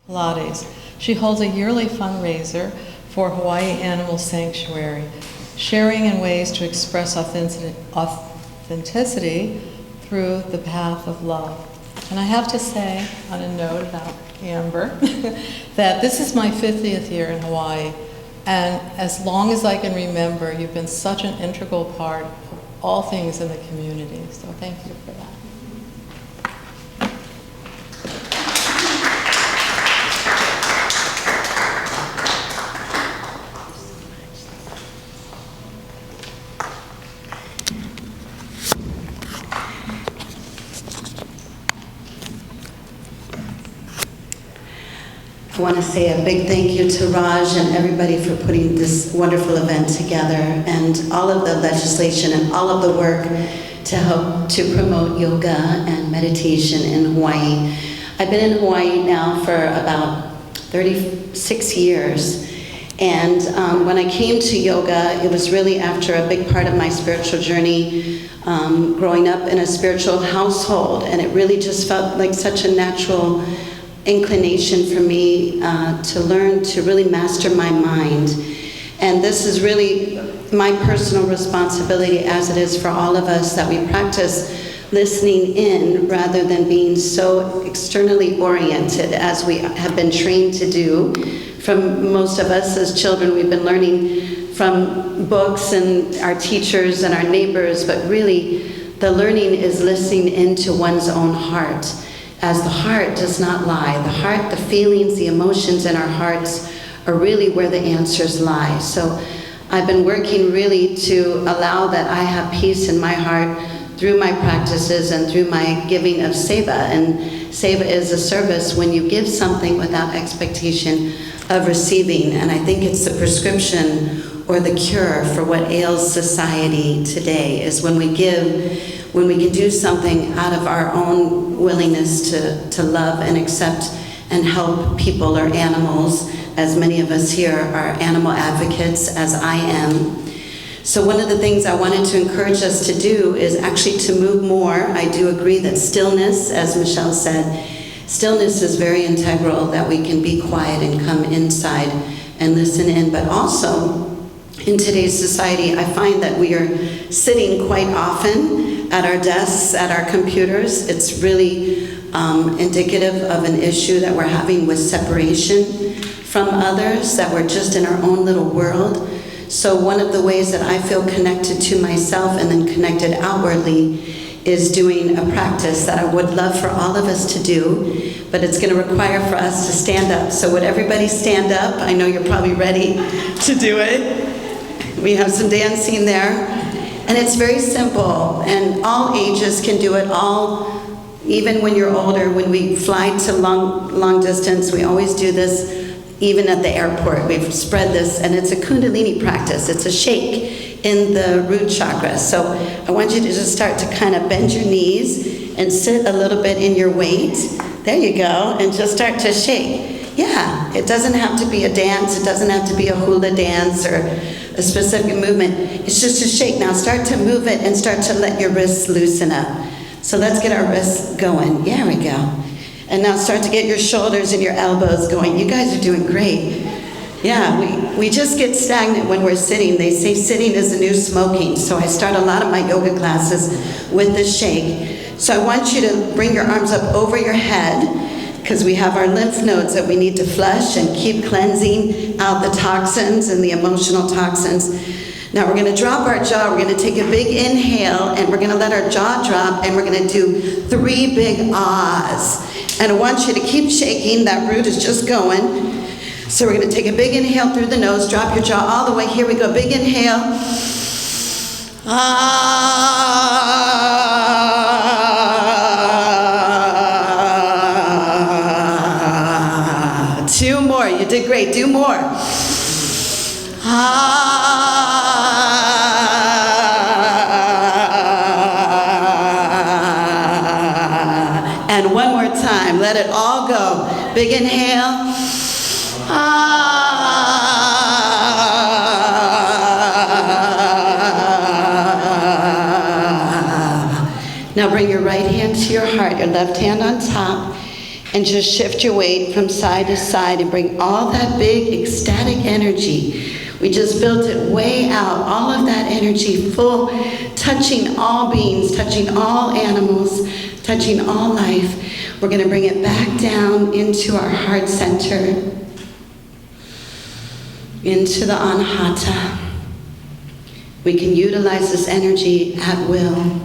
Pilates. She holds a yearly fundraiser for Hawaii Animal Sanctuary, sharing in ways to express authenticity through the path of love. And I have to say, on a note about Amber, that this is my 50th year in Hawaii, and as long as I can remember, you've been such an integral part of all things in the community. So thank you for that. I want to say a big thank you to Raj and everybody for putting this wonderful event together, and all of the legislation and all of the work to help to promote yoga and meditation in Hawaii. I've been in Hawaii now for about 36 years, and when I came to yoga, it was really after a big part of my spiritual journey, growing up in a spiritual household, and it really just felt like such a natural inclination for me to learn to really master my mind. And this is really my personal responsibility, as it is for all of us, that we practice listening in rather than being so externally oriented as we have been trained to do. From most of us as children, we've been learning from books and our teachers and our neighbors, but really the learning is listening into one's own heart, as the heart does not lie. The heart, the feelings, the emotions in our hearts are really where the answers lie. So I've been working really to allow that I have peace in my heart through my practices and through my giving of seva. And seva is a service when you give something without expectation of receiving. And I think it's the prescription or the cure for what ails society today, is when we give, when we can do something out of our own willingness to love and accept and help people or animals, as many of us here are animal advocates, as I am. So one of the things I wanted to encourage us to do is actually to move more. I do agree that stillness, as Michelle said, stillness is very integral, that we can be quiet and come inside and listen in, but also in today's society, I find that we are sitting quite often at our desks, at our computers. It's really indicative of an issue that we're having with separation from others, that we're just in our own little world. So one of the ways that I feel connected to myself and then connected outwardly is doing a practice that I would love for all of us to do, but it's going to require for us to stand up. So would everybody stand up? I know you're probably ready to do it. We have some dancing there. And it's very simple, and all ages can do it, even when you're older. When we fly to long distance, we always do this, even at the airport. We've spread this, and it's a Kundalini practice. It's a shake in the root chakra. So I want you to just start to kind of bend your knees and sit a little bit in your weight. There you go, and just start to shake. Yeah, it doesn't have to be a dance. It doesn't have to be a hula dance or a specific movement. It's just a shake. Now start to move it and start to let your wrists loosen up. So let's get our wrists going. There we go. And now start to get your shoulders and your elbows going. You guys are doing great. Yeah, we just get stagnant when we're sitting. They say sitting is the new smoking. So I start a lot of my yoga classes with this shake. So I want you to bring your arms up over your head, because we have our lymph nodes that we need to flush and keep cleansing out the toxins and the emotional toxins. Now we're going to drop our jaw. We're going to take a big inhale, and we're going to let our jaw drop, and we're going to do 3 big ahs. And I want you to keep shaking. That root is just going. So we're going to take a big inhale through the nose. Drop your jaw all the way. Here we go. Big inhale. Ah. 2 more. You did great. Do more. Ah. And one more time. Let it all go. Big inhale. Now bring your right hand to your heart, your left hand on top, And just shift your weight from side to side and bring all that big ecstatic energy. We just built it way out, all of that energy full, touching all beings, touching all animals, touching all life. We're going to bring it back down into our heart center, into the Anahata. We can utilize this energy at will.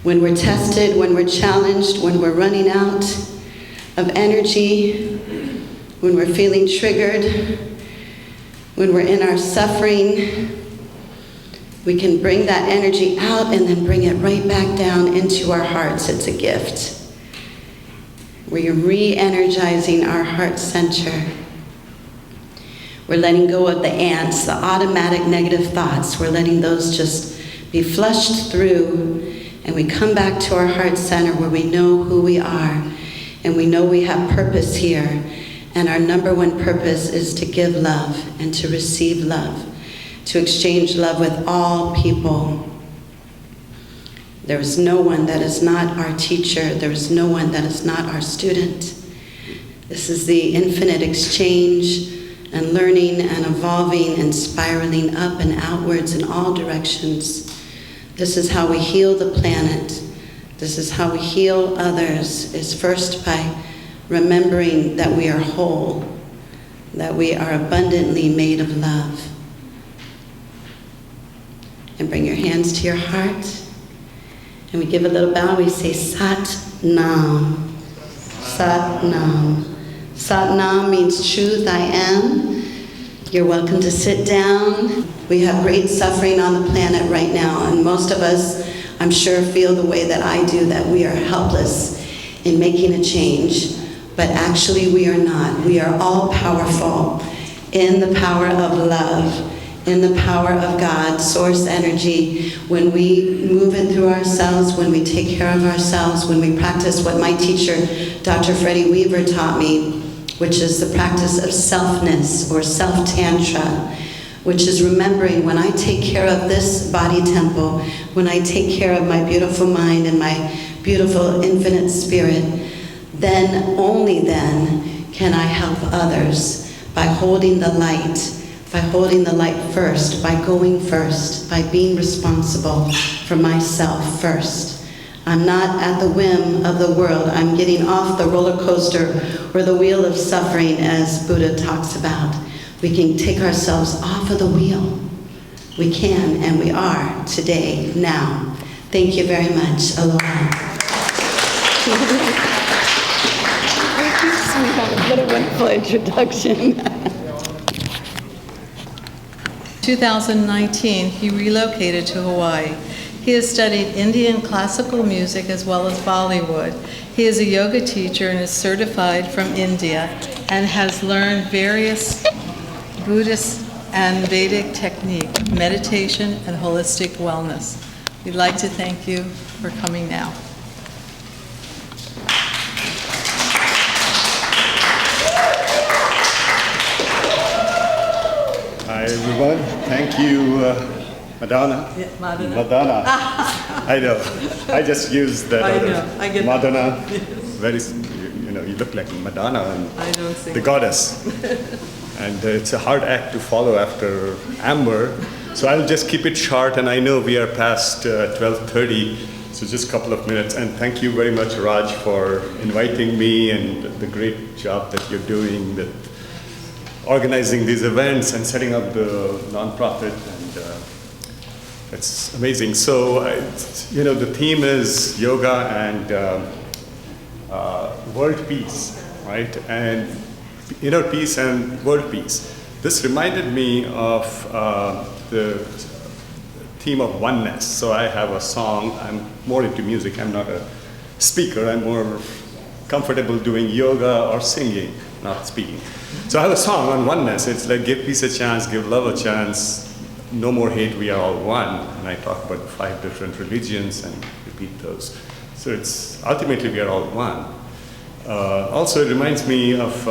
When we're tested, when we're challenged, when we're running out of energy, when we're feeling triggered, when we're in our suffering, we can bring that energy out and then bring it right back down into our hearts. It's a gift. We're re-energizing our heart center. We're letting go of the ants, the automatic negative thoughts. We're letting those just be flushed through, and we come back to our heart center where we know who we are, and we know we have purpose here. And our number one purpose is to give love and to receive love, to exchange love with all people. There is no one that is not our teacher. There is no one that is not our student. This is the infinite exchange and learning and evolving and spiraling up and outwards in all directions. This is how we heal the planet. This is how we heal others, is first by remembering that we are whole, that we are abundantly made of love. And bring your hands to your heart. And we give a little bow. We say Sat Nam. Sat Nam. Sat Nam means truth, I am. You're welcome to sit down. We have great suffering on the planet right now, and most of us, I'm sure, feel the way that I do, that we are helpless in making a change. But actually we are not. We are all powerful in the power of love, in the power of God, source energy. When we move in through ourselves, when we take care of ourselves, when we practice what my teacher, Dr. Freddie Weaver, taught me, which is the practice of selfness or self-tantra, which is remembering when I take care of this body temple, when I take care of my beautiful mind and my beautiful infinite spirit, then, only then, can I help others by holding the light first, by going first, by being responsible for myself first. I'm not at the whim of the world. I'm getting off the roller coaster or the wheel of suffering, as Buddha talks about. We can take ourselves off of the wheel. We can, and we are today, now. Thank you very much. Aloha. What a wonderful introduction. 2019, he relocated to Hawaii. He has studied Indian classical music as well as Bollywood. He is a yoga teacher and is certified from India and has learned various Buddhist and Vedic technique, meditation, and holistic wellness. We'd like to thank you for coming now. Hi everyone, thank you, Madonna. Yeah, Madonna. Madonna. I know. I just used that. I know. I get Madonna. that. Very, you look like Madonna and I don't sing. the goddess. And it's a hard act to follow after Amber. So I'll just keep it short, and I know we are past 12:30, so just a couple of minutes. And thank you very much, Raj, for inviting me and the great job that you're doing with organizing these events and setting up the nonprofit, and it's amazing. So, the theme is yoga and world peace, right? And inner peace and world peace. This reminded me of the theme of oneness. So I have a song. I'm more into music. I'm not a speaker. I'm more comfortable doing yoga or singing, not speaking. So I have a song on oneness. It's like give peace a chance, give love a chance, no more hate, we are all one. And I talk about 5 different religions and repeat those. So it's ultimately we are all one. Also, it reminds me of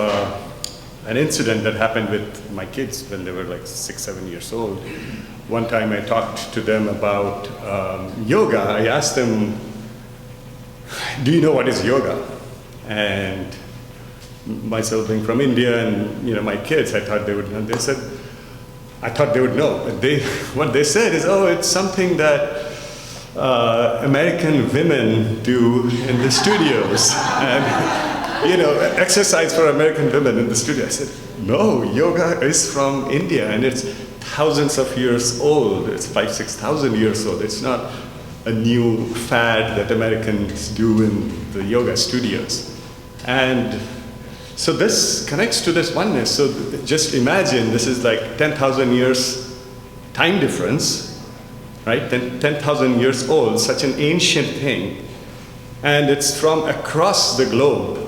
an incident that happened with my kids when they were like 6, 7 years old. One time I talked to them about yoga. I asked them, do you know what is yoga? And myself being from India and my kids, I thought they would know. They said, I thought they would know. But what they said is, oh, it's something that American women do in the studios. And, exercise for American women in the studio. I said, no, yoga is from India and it's thousands of years old. It's 6,000 years old. It's not a new fad that Americans do in the yoga studios. And so this connects to this oneness. So just imagine, this is like 10,000 years time difference, right? 10,000 years old, such an ancient thing. And it's from across the globe,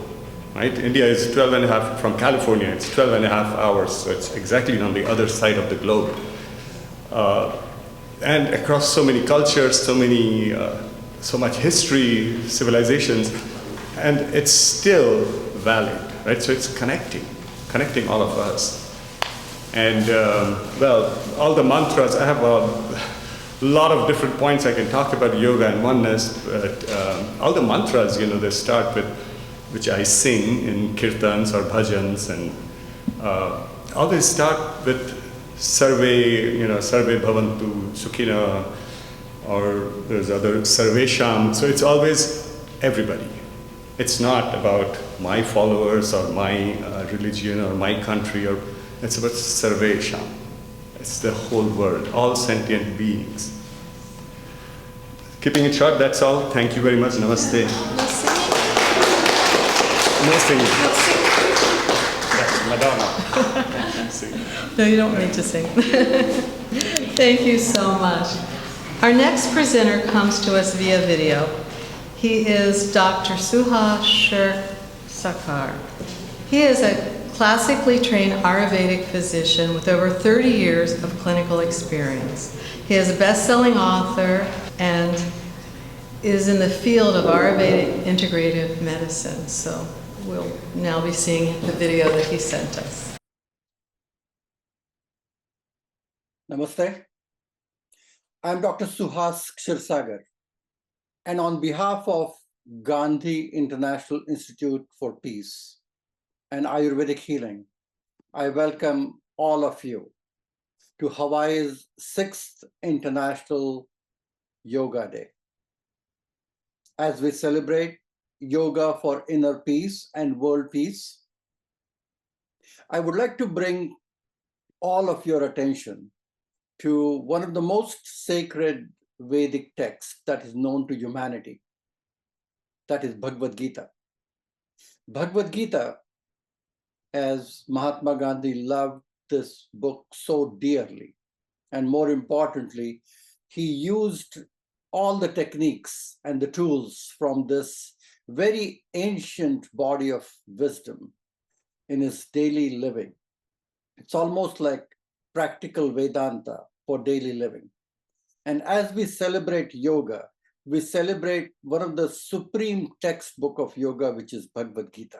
right? India is 12 and a half, from California, it's 12 and a half hours. So it's exactly on the other side of the globe. And across so many cultures, so much history, civilizations, and it's still valid, right? So it's connecting all of us. And all the mantras, I have a lot of different points I can talk about yoga and oneness, but all the mantras, they start with, which I sing in kirtans or bhajans, and always start with Sarve Bhavantu Sukhina, or there's other Sarvesham. So it's always everybody. It's not about my followers or my religion or my country, or it's about Sarvesham. It's the whole world, all sentient beings. Keeping it short, that's all. Thank you very much. Namaste. No singing. That's Madonna. No, you don't need to sing. Thank you so much. Our next presenter comes to us via video. He is Dr. Suhas Sakar. He is a classically trained Ayurvedic physician with over 30 years of clinical experience. He is a best-selling author and is in the field of Ayurvedic integrative medicine. So we'll now be seeing the video that he sent us. Namaste. I'm Dr. Suhas Kshirshagar, and on behalf of Gandhi International Institute for Peace and Ayurvedic Healing, I welcome all of you to Hawaii's 6th International Yoga Day. As we celebrate yoga for inner peace and world peace, I would like to bring all of your attention to one of the most sacred Vedic texts that is known to humanity. That is Bhagavad Gita. Bhagavad Gita, as Mahatma Gandhi loved this book so dearly, and more importantly, he used all the techniques and the tools from this very ancient body of wisdom in his daily living. It's almost like practical Vedanta for daily living. And as we celebrate yoga, we celebrate one of the supreme textbook of yoga, which is Bhagavad Gita.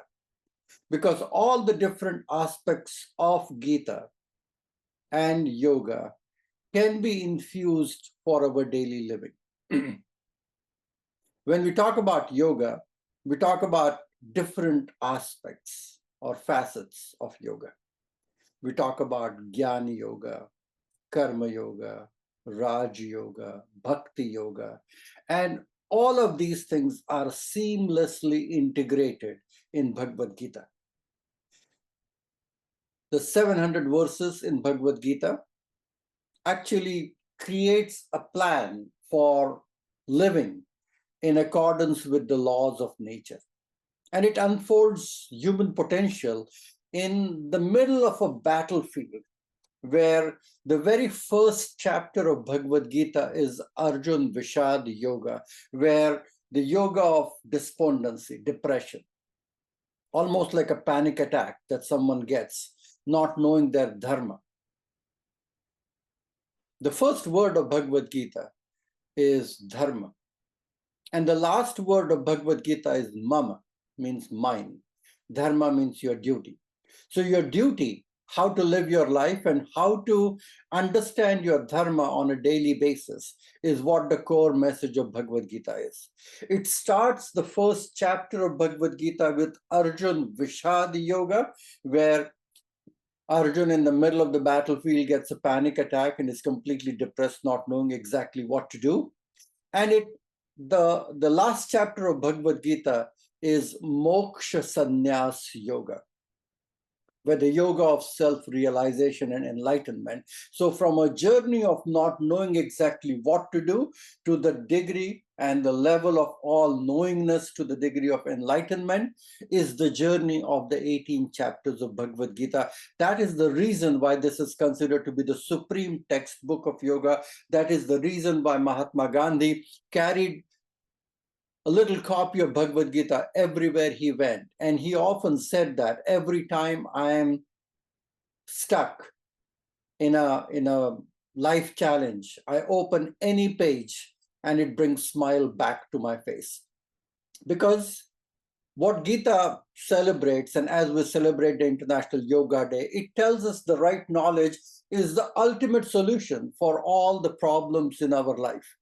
Because all the different aspects of Gita and yoga can be infused for our daily living. When we talk about yoga, we talk about different aspects or facets of yoga. We talk about Jnana Yoga, Karma Yoga, Raj Yoga, Bhakti Yoga, and all of these things are seamlessly integrated in Bhagavad Gita. The 700 verses in Bhagavad Gita actually creates a plan for living in accordance with the laws of nature. And it unfolds human potential in the middle of a battlefield, where the very first chapter of Bhagavad Gita is Arjun Vishad Yoga, where the yoga of despondency, depression, almost like a panic attack that someone gets, not knowing their dharma. The first word of Bhagavad Gita is dharma. And the last word of Bhagavad Gita is mama, means mine. Dharma means your duty. So your duty how to live your life and how to understand your dharma on a daily basis is what the core message of Bhagavad Gita is. It starts the first chapter of Bhagavad Gita with Arjun Vishad Yoga, where Arjun in the middle of the battlefield gets a panic attack and is completely depressed, not knowing exactly what to do. And the last chapter of Bhagavad Gita is Moksha Sannyas Yoga, where the yoga of self-realization and enlightenment. So from a journey of not knowing exactly what to do to the degree and the level of all knowingness to the degree of enlightenment is the journey of the 18 chapters of Bhagavad Gita. That is the reason why this is considered to be the supreme textbook of yoga. That is the reason why Mahatma Gandhi carried a little copy of Bhagavad Gita everywhere he went. And he often said that every time I am stuck in a life challenge, I open any page and it brings smile back to my face. Because what Gita celebrates, and as we celebrate the International Yoga Day, it tells us the right knowledge is the ultimate solution for all the problems in our life,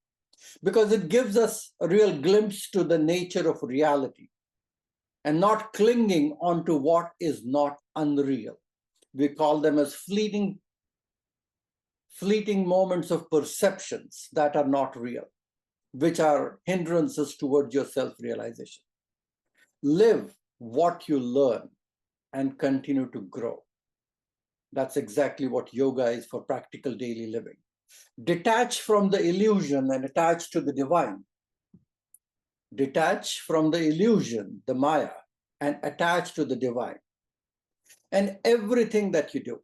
because it gives us a real glimpse to the nature of reality and not clinging onto what is not unreal. We call them as fleeting moments of perceptions that are not real, which are hindrances towards your self-realization. Live what you learn and continue to grow. That's exactly what yoga is for practical daily living. Detach from the illusion and attach to the divine. Detach from the illusion, the Maya, and attach to the divine. And everything that you do,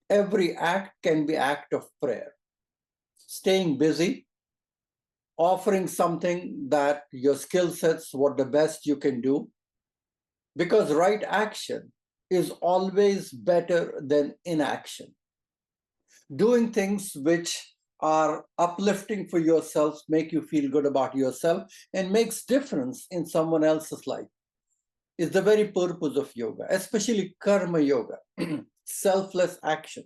every act can be act of prayer. Staying busy, offering something that your skill sets what the best you can do, because right action is always better than inaction. Doing things which are uplifting for yourself, make you feel good about yourself, and makes difference in someone else's life is the very purpose of yoga, especially karma yoga, selfless action.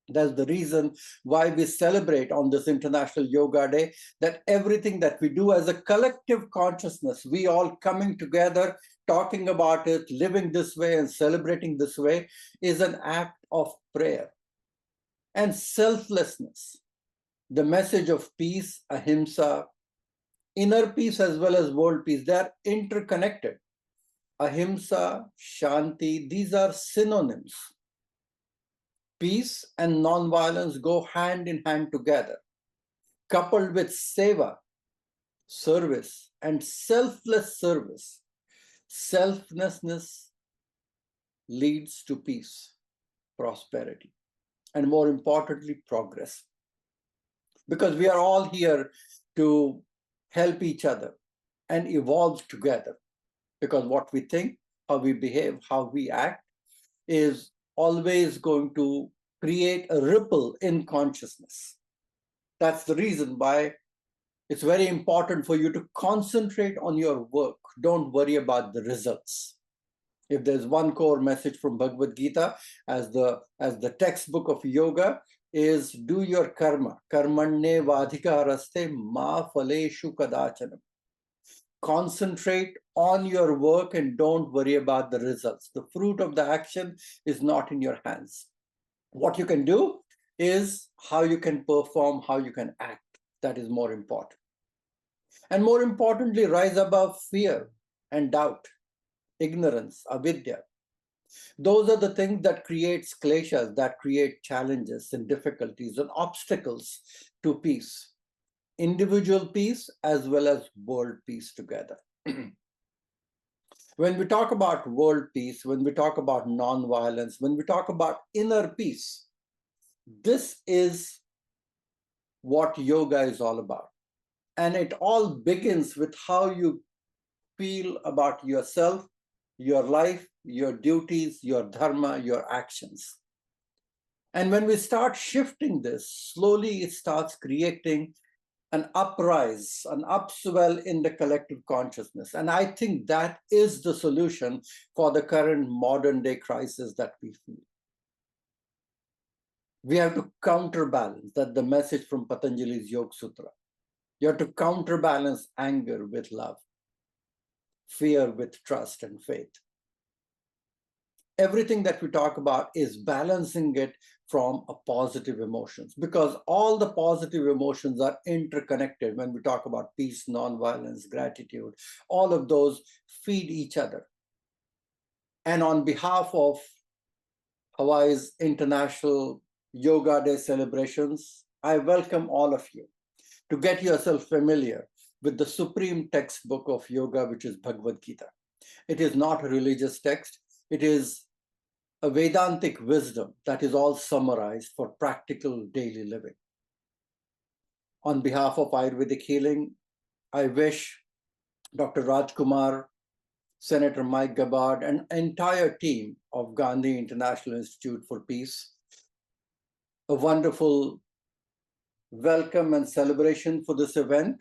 That's the reason why we celebrate on this International Yoga Day, that everything that we do as a collective consciousness, we all coming together, talking about it, living this way and celebrating this way, is an act of prayer. And selflessness, the message of peace, ahimsa, inner peace as well as world peace, they are interconnected. Ahimsa, shanti, these are synonyms. Peace and non-violence go hand in hand together. Coupled with seva, service, and selfless service, selflessness leads to peace, prosperity, and more importantly, progress. Because we are all here to help each other and evolve together. Because what we think, how we behave, how we act is always going to create a ripple in consciousness. That's the reason why it's very important for you to concentrate on your work. Don't worry about the results. If there's one core message from Bhagavad Gita as the textbook of yoga, is do your karma. Karmanye vadhikaraste ma phaleshu kadachanam. Concentrate on your work and don't worry about the results. The fruit of the action is not in your hands. What you can do is how you can perform, how you can act. That is more important. And more importantly, rise above fear and doubt, ignorance, avidya. Those are the things that creates kleshas, that create challenges and difficulties and obstacles to peace. Individual peace as well as world peace together. When we talk about world peace, when we talk about non-violence, when we talk about inner peace, this is what yoga is all about. And it all begins with how you feel about yourself, your life, your duties, your dharma, your actions. And when we start shifting this, slowly it starts creating an uprise, an upswell in the collective consciousness. And I think that is the solution for the current modern day crisis that we feel. We have to counterbalance that, the message from Patanjali's Yoga Sutra. You have to counterbalance anger with love, fear with trust and faith. Everything that we talk about is balancing it from a positive emotions, because all the positive emotions are interconnected. When we talk about peace, nonviolence, gratitude, all of those feed each other. And on behalf of Hawaii's International Yoga Day celebrations, I welcome all of you to get yourself familiar with the supreme textbook of yoga, which is Bhagavad Gita. It is not a religious text. It is a Vedantic wisdom that is all summarized for practical daily living. On behalf of Ayurvedic Healing, I wish Dr. Rajkumar, Senator Mike Gabbard, and entire team of Gandhi International Institute for Peace a wonderful welcome and celebration for this event.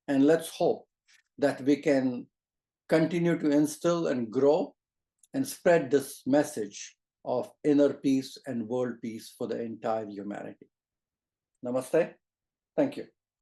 And let's hope that we can continue to instill and grow and spread this message of inner peace and world peace for the entire humanity. Namaste. Thank you.